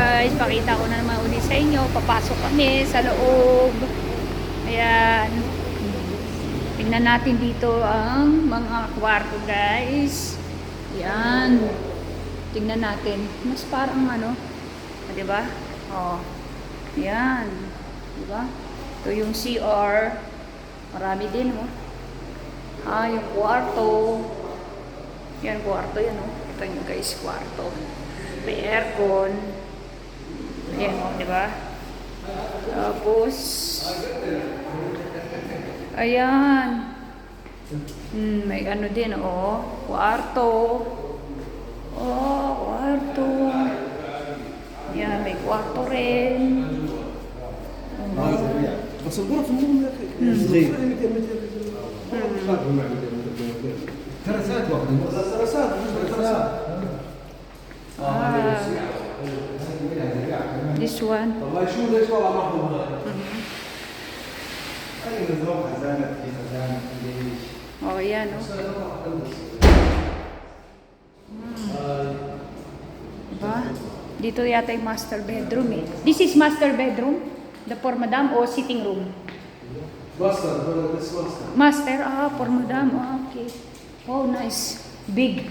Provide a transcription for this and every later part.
guys, pakita ko na naman ulit sa inyo. Papasok kami sa loob. Ayan. Tingnan natin dito ang mga kwarto guys. Ayan. Tingnan natin. Mas parang ano, diba? Oh. Ayan. Diba? Ito yung CR. Marami din, oh. Yung kwarto. Yan, kwarto yan, oh. Ito yung guys, kwarto. May aircon. Ayan, oh, diba? Tapos, ayan. May ano din, oh. Kwarto. Oh, kwarto. Ayan, may kwarto rin. بس الغرف النوم يا اخي ترسات واحده ترسات This one. والله شو ليش والله ما هو اي نظام خزانه في خزانه ليش Oh, yan, oh. Diba? Dito yata yung master bedroom, eh. This is master bedroom? The for madam o sitting room? Master. Master, for madam. Okay. Oh, nice. Big.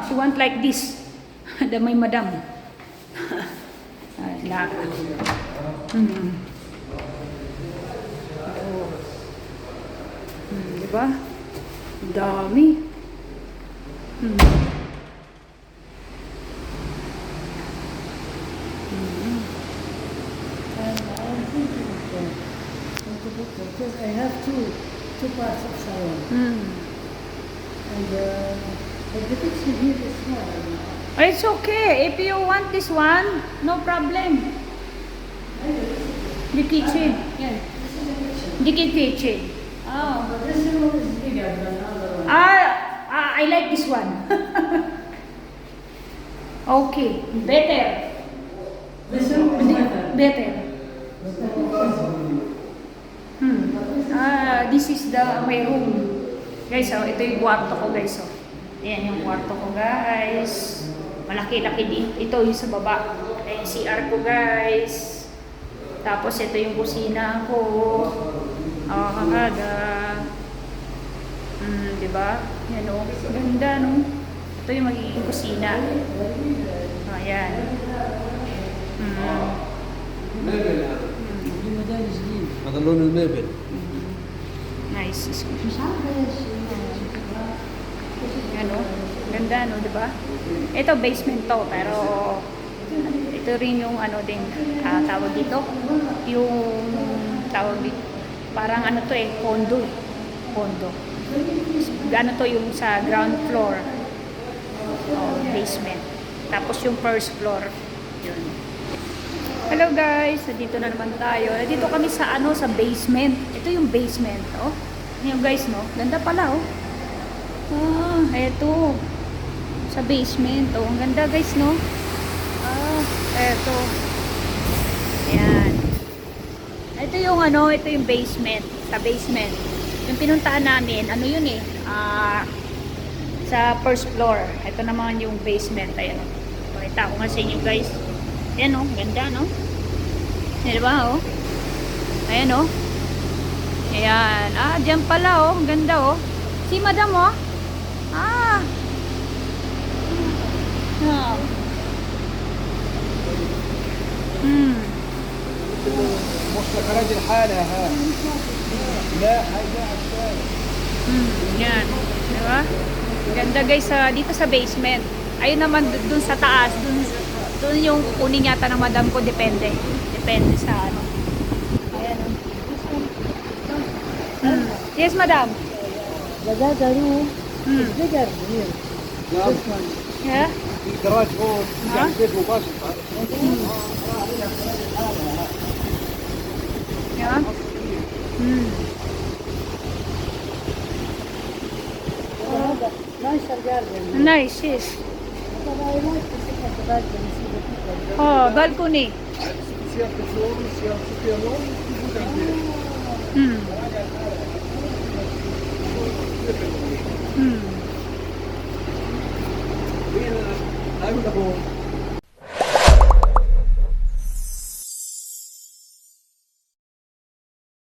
She want like this. The may madam. Diba? Dami. Because I have two parts of salon. And but the kitchen here is small. It's okay. If you want this one, no problem. The kitchen. Yeah, this is the kitchen. The kitchen. But this room is bigger than the other one. I like this one. Okay. Better. This room is better. Better. This is the my room. Guys, ito yung kwarto ko, guys. Ayan yung kwarto ko, guys. Malaki-laki din. Ito yung sa baba. Ayan yung CR ko, guys. Tapos ito yung kusina ko. Kakada. Diba? Yan, o. Ganda, no? Ito yung magiging kusina. Ayan. هذا لون الميبل Nice. Ano? Ganda, no? Diba? Ito, basement to. Pero, ito rin yung ano din, tawag dito. Yung tawag dito. Parang ano to eh, condo. Condo. Ano to yung sa ground floor. Basement. Tapos yung first floor. Yun. Hello guys, dito na naman tayo. Dito kami sa ano, sa basement. Ito yung basement, oh. Yan guys, no. Ganda pala, oh. Eto. Sa basement, oh. Ang ganda guys, no. Eto. Ayan. Ito yung ano, ito yung basement. Sa basement. Yung pinuntahan namin, ano yun eh. Sa first floor. Ito naman yung basement. Ayan, oh. Pakita ko nga sa inyo guys. Ayan, oh. Ganda, no? Diba, oh? Ayan, oh. Ayan. Dyan pala, oh. Ganda, oh. Si madam, oh. مستقرات الحالة ها لا حاجة عشان Yan. Diba? Ganda guys, dito sa basement. Ayun naman dun sa taas. Dun yung kukunin yata ng madam ko. Depende. Depende sa ano. Ayan. Yes, madam. But that room is bigger here. نعم This one. Yeah? الدراج هون ها؟ بيت مباشر Yeah? هذا nicer garden. Nice, yes. But I like to sit at the balcony and see the people. Balcony. سيارة فلور سيارة سيارة Hmm. I'm